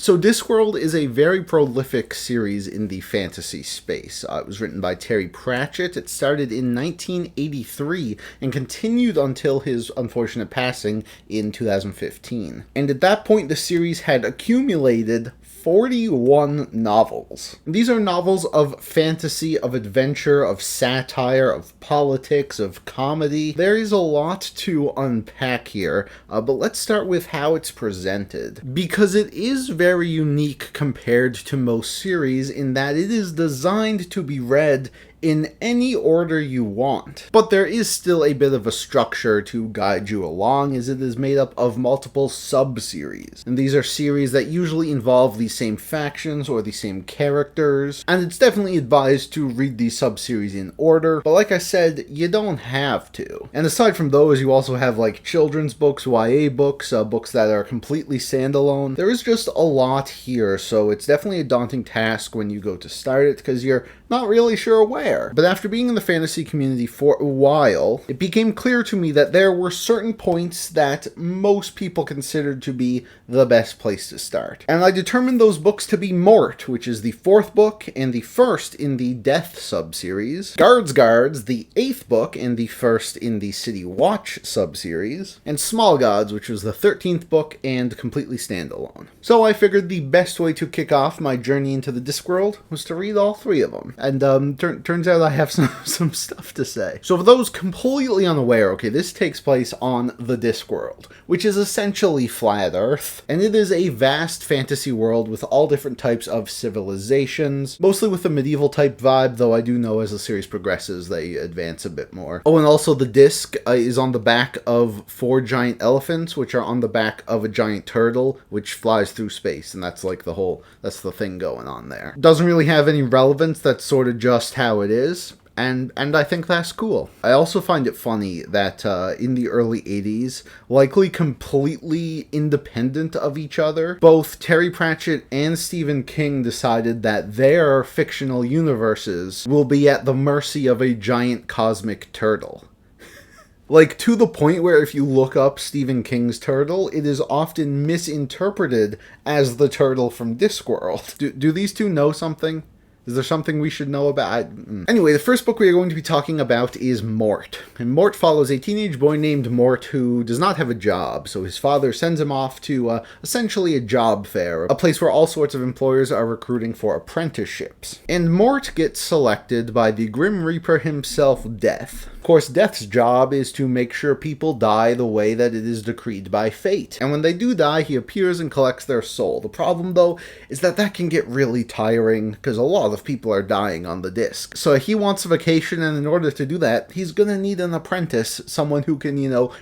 So Discworld is a very prolific series in the fantasy space. It was written by Terry Pratchett. It started in 1983 and continued until his unfortunate passing in 2015. And at that point, the series had accumulated 41 novels. These are novels of fantasy, of adventure, of satire, of politics, of comedy. There is a lot to unpack here, but let's start with how it's presented. Because it is very unique compared to most series in that it is designed to be read in any order you want. But there is still a bit of a structure to guide you along, as it is made up of multiple sub-series. And these are series that usually involve the same factions or the same characters, and it's definitely advised to read these sub-series in order, but like I said, you don't have to. And aside from those, you also have like children's books, YA books, books that are completely standalone. There is just a lot here, so it's definitely a daunting task when you go to start it, because you're not really sure where. But after being in the fantasy community for a while, it became clear to me that there were certain points that most people considered to be the best place to start. And I determined those books to be Mort, which is the 4th book and the 1st in the Death sub-series, Guards, the 8th book and the 1st in the City Watch sub-series, and Small Gods, which was the 13th book and completely standalone. So I figured the best way to kick off my journey into the Discworld was to read all 3 of them. And turns out I have some stuff to say. So for those completely unaware, okay, this takes place on the Discworld, which is essentially flat Earth, and it is a vast fantasy world with all different types of civilizations, mostly with a medieval type vibe, though I do know as the series progresses they advance a bit more. Oh, and also the disc is on the back of 4 giant elephants, which are on the back of a giant turtle, which flies through space, and that's like that's the thing going on there. Doesn't really have any relevance, that's sort of just how it is, and I think that's cool. I also find it funny that in the early 80s, likely completely independent of each other, both Terry Pratchett and Stephen King decided that their fictional universes will be at the mercy of a giant cosmic turtle. Like, to the point where if you look up Stephen King's turtle, it is often misinterpreted as the turtle from Discworld. Do these two know something? Is there something we should know about? Anyway, the first book we are going to be talking about is Mort. And Mort follows a teenage boy named Mort who does not have a job, so his father sends him off to essentially a job fair, a place where all sorts of employers are recruiting for apprenticeships. And Mort gets selected by the Grim Reaper himself, Death. Of course, Death's job is to make sure people die the way that it is decreed by fate. And when they do die, he appears and collects their soul. The problem, though, is that can get really tiring, because a lot of people are dying on the disc. So he wants a vacation, and in order to do that, he's gonna need an apprentice, someone who can,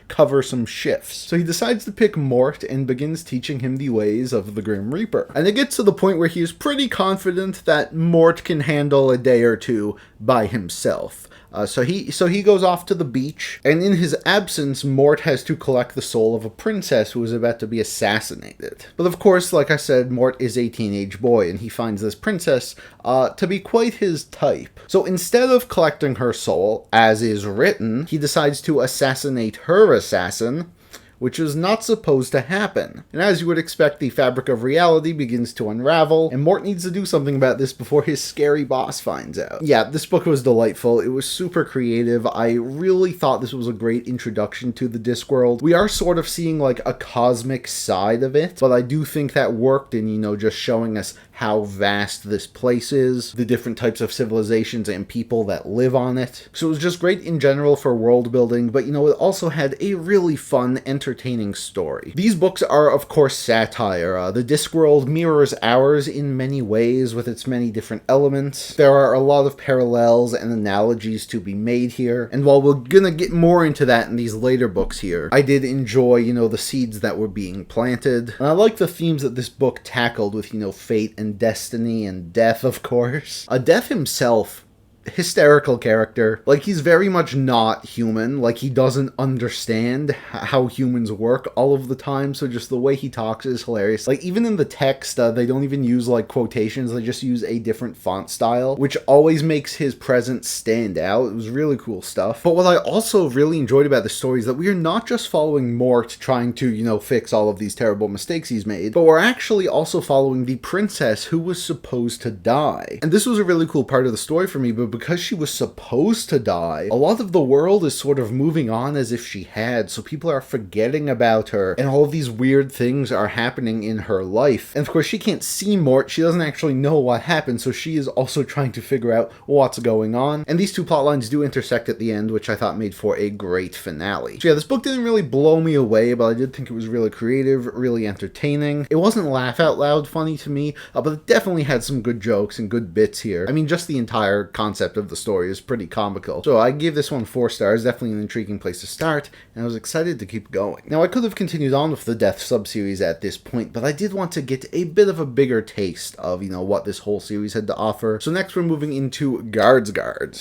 cover some shifts. So he decides to pick Mort and begins teaching him the ways of the Grim Reaper. And it gets to the point where he is pretty confident that Mort can handle a day or two by himself. So he goes off to the beach, and in his absence, Mort has to collect the soul of a princess who is about to be assassinated. But of course, like I said, Mort is a teenage boy, and he finds this princess to be quite his type. So instead of collecting her soul, as is written, he decides to assassinate her assassin, which is not supposed to happen. And as you would expect, the fabric of reality begins to unravel, and Mort needs to do something about this before his scary boss finds out. Yeah, this book was delightful. It was super creative. I really thought this was a great introduction to the Discworld. We are sort of seeing like a cosmic side of it, but I do think that worked in, just showing us how vast this place is, the different types of civilizations and people that live on it. So it was just great in general for world building, but it also had a really fun, entertaining story. These books are, of course, satire. The Discworld mirrors ours in many ways with its many different elements. There are a lot of parallels and analogies to be made here, and while we're gonna get more into that in these later books here, I did enjoy, the seeds that were being planted. And I like the themes that this book tackled with, fate and destiny and death, of course. Death himself hysterical character. Like, he's very much not human. Like, he doesn't understand how humans work all of the time, so just the way he talks is hilarious. Like, even in the text, they don't even use, like, quotations, they just use a different font style, which always makes his presence stand out. It was really cool stuff. But what I also really enjoyed about the story is that we are not just following Mort trying to, you know, fix all of these terrible mistakes he's made, but we're actually also following the princess who was supposed to die. And this was a really cool part of the story for me, but because she was supposed to die, a lot of the world is sort of moving on as if she had, so people are forgetting about her, and all of these weird things are happening in her life. And of course, she can't see Mort, she doesn't actually know what happened, so she is also trying to figure out what's going on. And these two plot lines do intersect at the end, which I thought made for a great finale. So yeah, this book didn't really blow me away, but I did think it was really creative, really entertaining. It wasn't laugh out loud funny to me, but it definitely had some good jokes and good bits here. I mean, just the entire concept of the story is pretty comical. So I gave this one 4 stars, definitely an intriguing place to start, and I was excited to keep going. Now, I could have continued on with the Death sub-series at this point, but I did want to get a bit of a bigger taste of, you know, what this whole series had to offer. So next we're moving into Guards,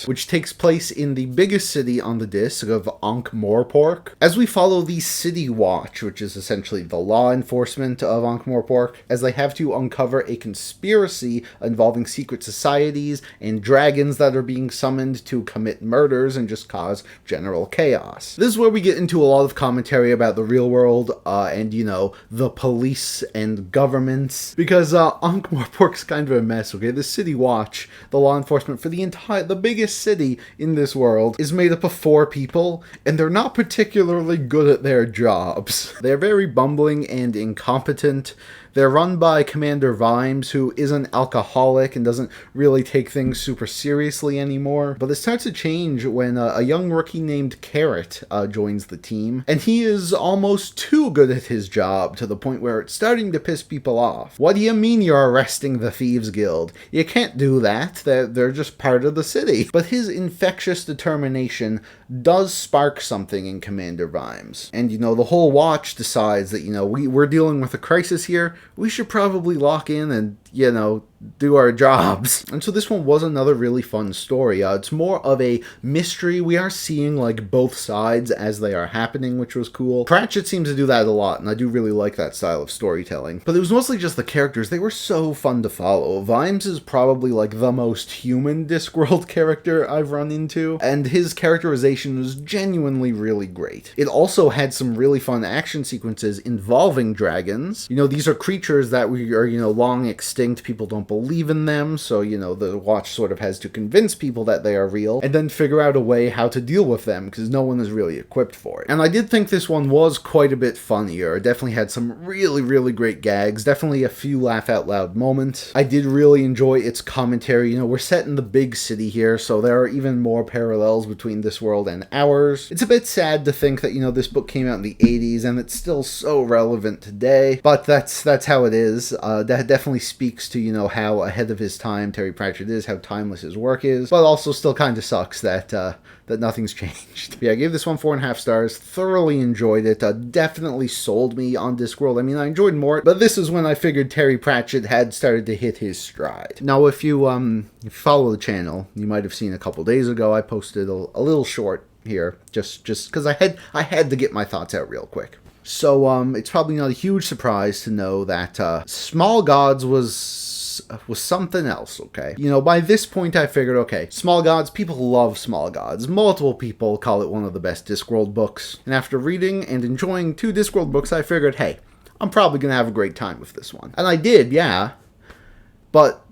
which takes place in the biggest city on the disc of Ankh-Morpork. As we follow the City Watch, which is essentially the law enforcement of Ankh-Morpork, as they have to uncover a conspiracy involving secret societies and dragons that are being summoned to commit murders and just cause general chaos. This is where we get into a lot of commentary about the real world and, you know, the police and governments, because Ankh-Morpork's kind of a mess, okay? The City Watch, the law enforcement for the biggest city in this world, is made up of 4 people, and they're not particularly good at their jobs. They're very bumbling and incompetent. They're run by Commander Vimes, who is an alcoholic and doesn't really take things super seriously anymore. But it starts to change when a young rookie named Carrot joins the team, and he is almost too good at his job to the point where it's starting to piss people off. What do you mean you're arresting the Thieves Guild? You can't do that. They're just part of the city. But his infectious determination does spark something in Commander Vimes. And, you know, the whole watch decides that, you know, we're dealing with a crisis here. We should probably lock in and, you know, do our jobs. And so this one was another really fun story. It's more of a mystery. We are seeing, like, both sides as they are happening, which was cool. Pratchett seems to do that a lot, and I do really like that style of storytelling. But it was mostly just the characters. They were so fun to follow. Vimes is probably, like, the most human Discworld character I've run into, and his characterization was genuinely really great. It also had some really fun action sequences involving dragons. You know, these are creatures that we are, you know, long extinct. People don't believe in them, so, you know, the watch sort of has to convince people that they are real, and then figure out a way how to deal with them, because no one is really equipped for it. And I did think this one was quite a bit funnier. It definitely had some really, really great gags, definitely a few laugh-out-loud moments. I did really enjoy its commentary. You know, we're set in the big city here, so there are even more parallels between this world and ours. It's a bit sad to think that, you know, this book came out in the 80s, and it's still so relevant today, but that's how it is. That definitely speaks to, you know, how ahead of his time Terry Pratchett is, how timeless his work is, but also still kind of sucks that that nothing's changed. Yeah, I gave this one 4.5 stars, thoroughly enjoyed it, definitely sold me on Discworld. I mean, I enjoyed Mort, but this is when I figured Terry Pratchett had started to hit his stride. Now, if you follow the channel, you might have seen a couple days ago, I posted a little short here, just because I had to get my thoughts out real quick. So, it's probably not a huge surprise to know that Small Gods was something else, okay? You know, by this point I figured, okay, Small Gods, people love Small Gods. Multiple people call it one of the best Discworld books. And after reading and enjoying 2 Discworld books, I figured, hey, I'm probably gonna have a great time with this one. And I did, yeah. But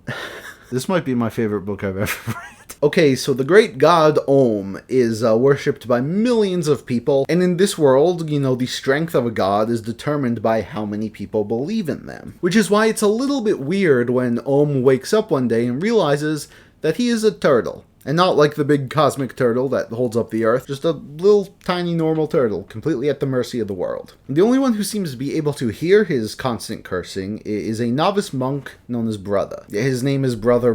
this might be my favorite book I've ever read. Okay, so the great god Om is worshipped by millions of people, and in this world, you know, the strength of a god is determined by how many people believe in them. Which is why it's a little bit weird when Om wakes up one day and realizes that he is a turtle. And not like the big cosmic turtle that holds up the earth, just a little tiny normal turtle, completely at the mercy of the world. The only one who seems to be able to hear his constant cursing is a novice monk known as Brother. His name is Brother.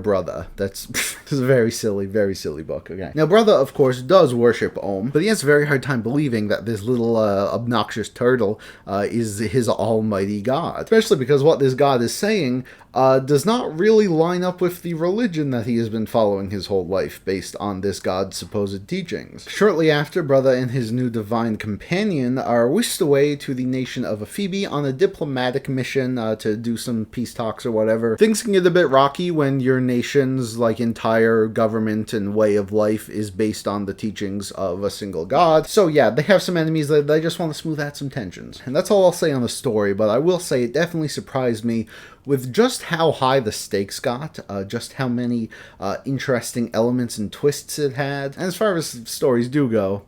That's a very silly book, okay. Now, Brother, of course, does worship Om, but he has a very hard time believing that this little obnoxious turtle is his almighty god. Especially because what this god is saying does not really line up with the religion that he has been following his whole life based on this god's supposed teachings. Shortly after, Brother and his new divine companion are whisked away to the nation of Ephebi on a diplomatic mission to do some peace talks or whatever. Things can get a bit rocky when your nation's entire government and way of life is based on the teachings of a single god. So yeah, they have some enemies that they just want to smooth out some tensions. And that's all I'll say on the story, but I will say it definitely surprised me with just how high the stakes got, just how many interesting elements and twists it had. And as far as stories do go,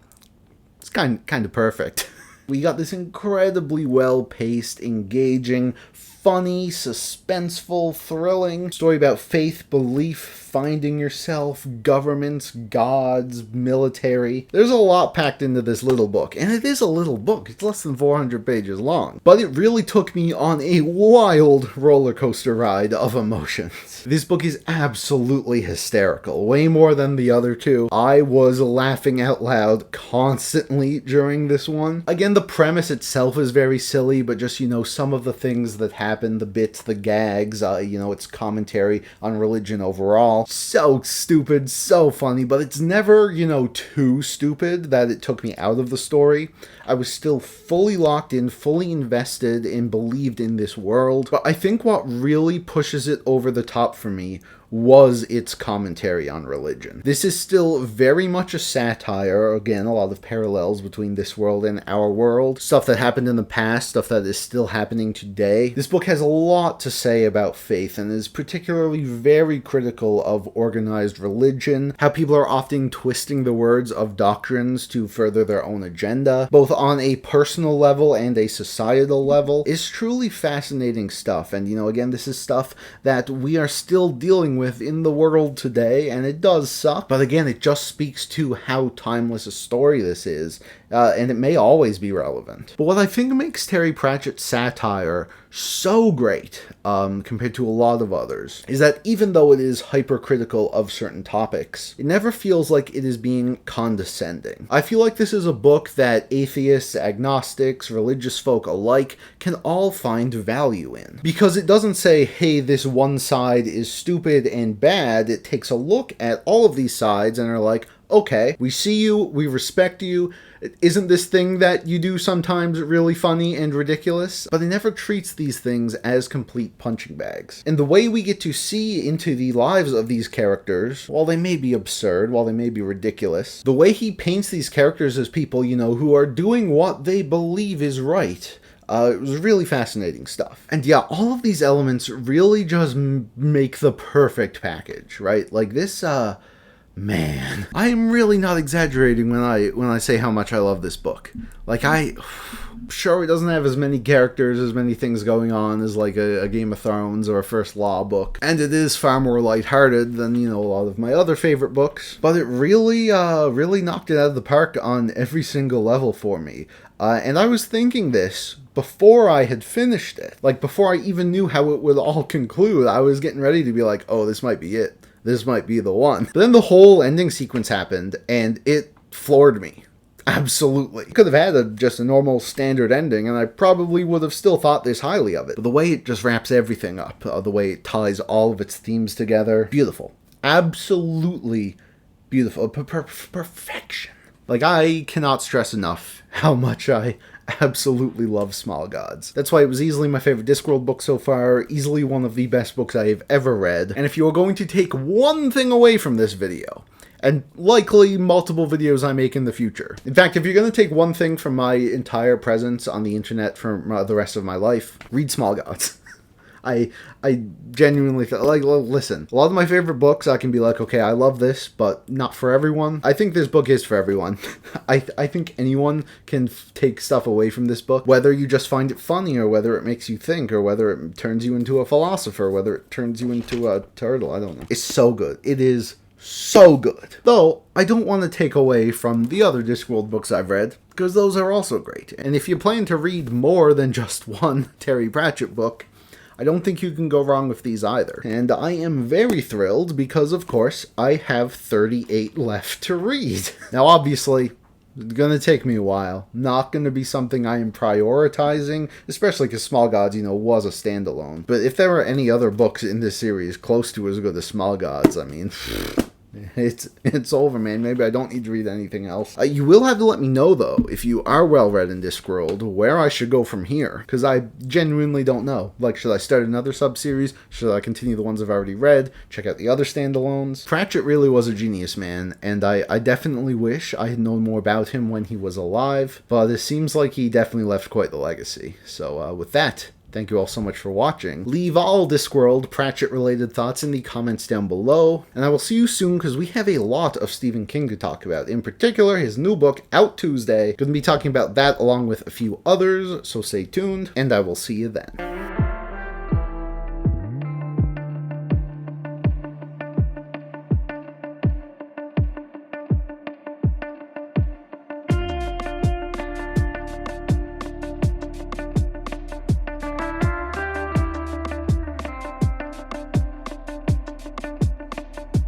it's kind of perfect. We got this incredibly well-paced, engaging, funny, suspenseful, thrilling story about faith, belief, finding yourself, governments, gods, military. There's a lot packed into this little book, and it is a little book. It's less than 400 pages long. But it really took me on a wild roller coaster ride of emotions. This book is absolutely hysterical, way more than the other two. I was laughing out loud constantly during this one. Again, the premise itself is very silly, but just, some of the things that happen, the bits, the gags, its commentary on religion overall. So stupid, so funny, but it's never, too stupid that it took me out of the story. I was still fully locked in, fully invested, and believed in this world. But I think what really pushes it over the top for me was its commentary on religion. This is still very much a satire, again, a lot of parallels between this world and our world. Stuff that happened in the past, stuff that is still happening today. This book has a lot to say about faith and is particularly very critical of organized religion, how people are often twisting the words of doctrines to further their own agenda, both on a personal level and a societal level. It's truly fascinating stuff, and again, this is stuff that we are still dealing with in the world today, and it does suck, but again, it just speaks to how timeless a story this is, and it may always be relevant. But what I think makes Terry Pratchett's satire so great, compared to a lot of others, is that even though it is hypercritical of certain topics, it never feels like it is being condescending. I feel like this is a book that atheists, agnostics, religious folk alike can all find value in. Because it doesn't say, hey, this one side is stupid and bad. It takes a look at all of these sides and are like, okay, we see you, we respect you. Isn't this thing that you do sometimes really funny and ridiculous? But it never treats these things as complete punching bags. And the way we get to see into the lives of these characters, while they may be absurd, while they may be ridiculous, the way he paints these characters as people, who are doing what they believe is right, it was really fascinating stuff. And yeah, all of these elements really just make the perfect package, right? Like this, man, I am really not exaggerating when I say how much I love this book. Sure, it doesn't have as many characters, as many things going on as like a Game of Thrones or a First Law book, and it is far more lighthearted than a lot of my other favorite books. But it really knocked it out of the park on every single level for me. And I was thinking this before I had finished it, before I even knew how it would all conclude. I was getting ready to be like, oh, this might be it. This might be the one. But then the whole ending sequence happened, and it floored me. Absolutely. Could have had just a normal standard ending, and I probably would have still thought this highly of it. But the way it just wraps everything up, the way it ties all of its themes together, beautiful. Absolutely beautiful. Perfection. I cannot stress enough how much I absolutely love Small Gods. That's why it was easily my favorite Discworld book so far, easily one of the best books I have ever read. And if you are going to take one thing away from this video, and likely multiple videos I make in the future. In fact, if you're going to take one thing from my entire presence on the internet for the rest of my life, read Small Gods. I genuinely listen, a lot of my favorite books I can be like, okay, I love this, but not for everyone. I think this book is for everyone. I think anyone can take stuff away from this book, whether you just find it funny, or whether it makes you think, or whether it turns you into a philosopher, whether it turns you into a turtle, I don't know. It's so good. It is so good. Though, I don't want to take away from the other Discworld books I've read, because those are also great. And if you plan to read more than just one Terry Pratchett book, I don't think you can go wrong with these either. And I am very thrilled because, of course, I have 38 left to read. Now, obviously, It's gonna take me a while. Not gonna be something I am prioritizing, especially because Small Gods, was a standalone. But if there are any other books in this series close to as good as Small Gods, I mean, it's over, man. Maybe I don't need to read anything else. You will have to let me know, though, if you are well read in Discworld, where I should go from here, because I genuinely don't know. Like, should I start another sub-series? Should I continue the ones I've already read? Check out the other standalones? Pratchett really was a genius, man, and I definitely wish I had known more about him when he was alive, but it seems like he definitely left quite the legacy. So, with that, thank you all so much for watching. Leave all Discworld Pratchett-related thoughts in the comments down below, and I will see you soon because we have a lot of Stephen King to talk about. In particular, his new book, out Tuesday. Going to be talking about that along with a few others, so stay tuned, and I will see you then.